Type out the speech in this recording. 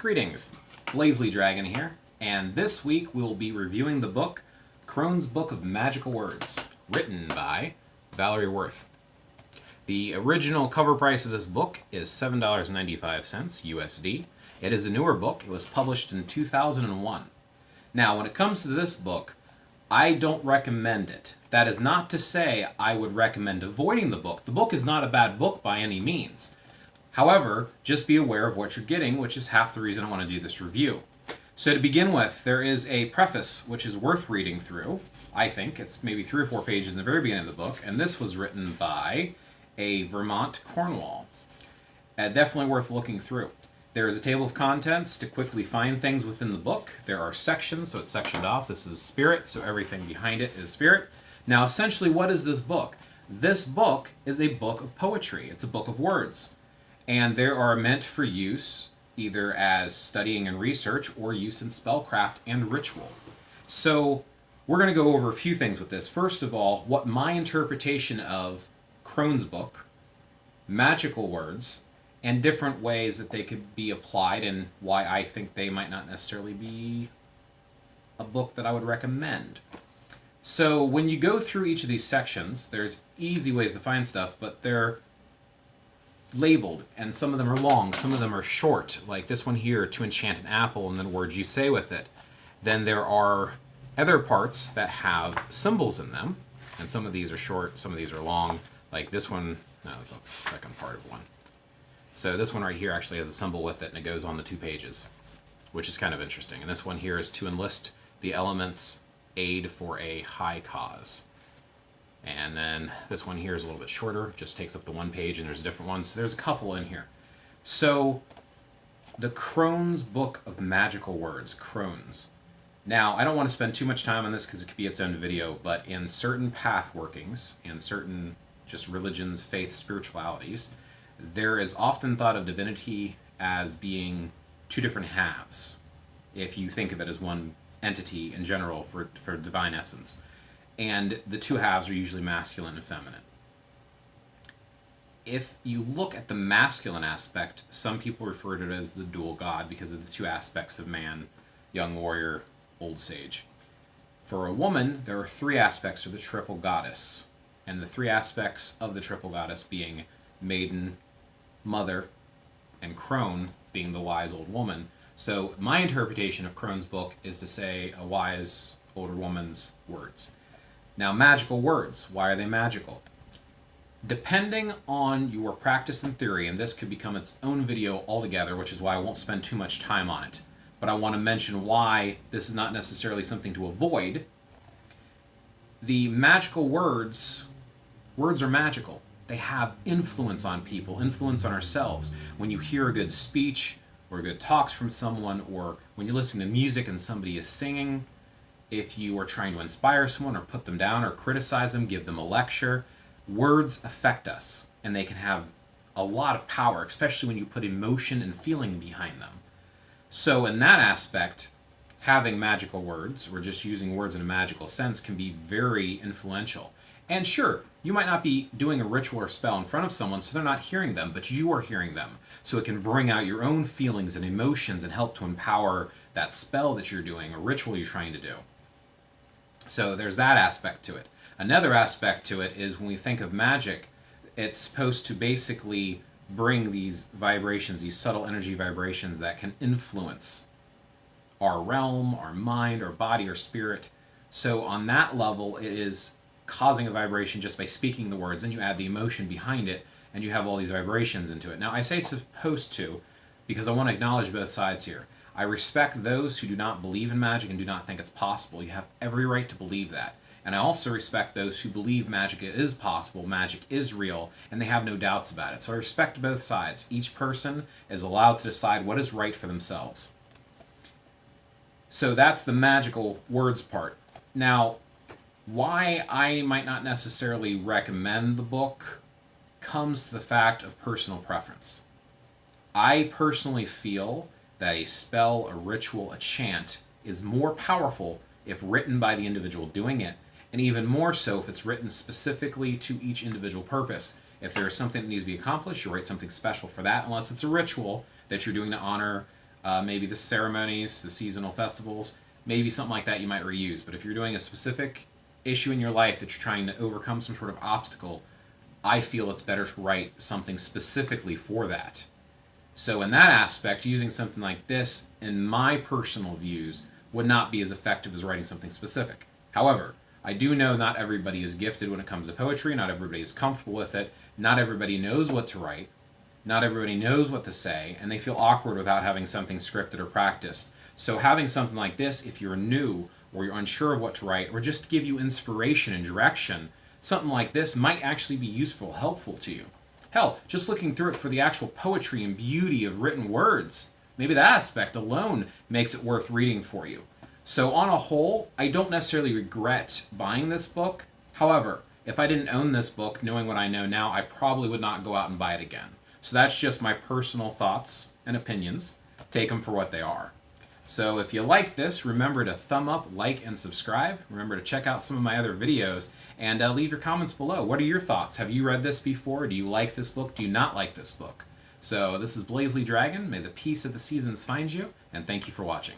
Greetings, BlazeLeeDragon here, and this week we will be reviewing the book Crone's Book of Magical Words, written by Valerie Worth. The original cover price of this book is $7.95 USD. It is a newer book. It was published in 2001. Now, when it comes to this book, I don't recommend it. That is not to say I would recommend avoiding the book. The book is not a bad book by any means. However, just be aware of what you're getting, which is half the reason I want to do this review. So to begin with, there is a preface which is worth reading through. I think it's maybe 3 or 4 pages in the very beginning of the book, and this was written by a Vermont Cornwall. Definitely worth looking through. There is a table of contents to quickly find things within the book. There are sections, so it's sectioned off. This is spirit, so everything behind it is spirit. Now, essentially, what is this book? This book is a book of poetry. It's a book of words. And they are meant for use either as studying and research or use in spellcraft and ritual. So we're going to go over a few things with this. First of all, what my interpretation of Crone's book, magical words, and different ways that they could be applied and why I think they might not necessarily be a book that I would recommend. So when you go through each of these sections, there's easy ways to find stuff, but they're labeled, and some of them are long, some of them are short, like this one here, to enchant an apple, and then words you say with it. Then there are other parts that have symbols in them, and some of these are short, some of these are long, like this one, no, that's not the second part of one. So this one right here actually has a symbol with it, and it goes on the 2 pages, which is kind of interesting. And this one here is to enlist the elements' aid for a high cause. And then this one here is a little bit shorter, just takes up the 1 page, and there's a different one. So there's a couple in here. So the Crone's Book of Magical Words, Crone's. Now, I don't want to spend too much time on this because it could be its own video, but in certain path workings, in certain just religions, faith, spiritualities, there is often thought of divinity as being 2 different halves, if you think of it as one entity in general for divine essence. And the 2 halves are usually masculine and feminine. If you look at the masculine aspect, some people refer to it as the dual god because of the 2 aspects of man, young warrior, old sage. For a woman, there are 3 aspects of the triple goddess, and the 3 aspects of the triple goddess being maiden, mother, and crone being the wise old woman. So my interpretation of Crone's book is to say a wise older woman's words. Now, magical words, why are they magical? Depending on your practice and theory, and this could become its own video altogether, which is why I won't spend too much time on it, but I want to mention why this is not necessarily something to avoid. The magical words are magical. They have influence on people, influence on ourselves. When you hear a good speech, or good talks from someone, or when you listen to music and somebody is singing, if you are trying to inspire someone or put them down or criticize them, give them a lecture, words affect us, and they can have a lot of power, especially when you put emotion and feeling behind them. So in that aspect, having magical words, or just using words in a magical sense, can be very influential. And sure, you might not be doing a ritual or spell in front of someone, so they're not hearing them, but you are hearing them. So it can bring out your own feelings and emotions and help to empower that spell that you're doing, or ritual you're trying to do. So there's that aspect to it. Another aspect to it is when we think of magic, it's supposed to basically bring these vibrations, these subtle energy vibrations that can influence our realm, our mind, our body, our spirit. So on that level, it is causing a vibration just by speaking the words, and you add the emotion behind it, and you have all these vibrations into it. Now, I say supposed to because I want to acknowledge both sides here. I respect those who do not believe in magic and do not think it's possible. You have every right to believe that. And I also respect those who believe magic is possible, magic is real, and they have no doubts about it. So I respect both sides. Each person is allowed to decide what is right for themselves. So that's the magical words part. Now, why I might not necessarily recommend the book comes to the fact of personal preference. I personally feel that a spell, a ritual, a chant is more powerful if written by the individual doing it, and even more so if it's written specifically to each individual purpose. If there is something that needs to be accomplished, you write something special for that, unless it's a ritual that you're doing to honor maybe the ceremonies, the seasonal festivals, maybe something like that you might reuse. But if you're doing a specific issue in your life that you're trying to overcome some sort of obstacle, I feel it's better to write something specifically for that. So in that aspect, using something like this, in my personal views, would not be as effective as writing something specific. However, I do know not everybody is gifted when it comes to poetry, not everybody is comfortable with it, not everybody knows what to write, not everybody knows what to say, and they feel awkward without having something scripted or practiced. So having something like this, if you're new, or you're unsure of what to write, or just to give you inspiration and direction, something like this might actually be useful, helpful to you. Hell, just looking through it for the actual poetry and beauty of written words, maybe that aspect alone makes it worth reading for you. So on a whole, I don't necessarily regret buying this book. However, if I didn't own this book, knowing what I know now, I probably would not go out and buy it again. So that's just my personal thoughts and opinions. Take them for what they are. So if you like this, remember to thumb up, like, and subscribe. Remember to check out some of my other videos, and leave your comments below. What are your thoughts? Have you read this before? Do you like this book? Do you not like this book? So this is BlazeLeeDragon. May the peace of the seasons find you, and thank you for watching.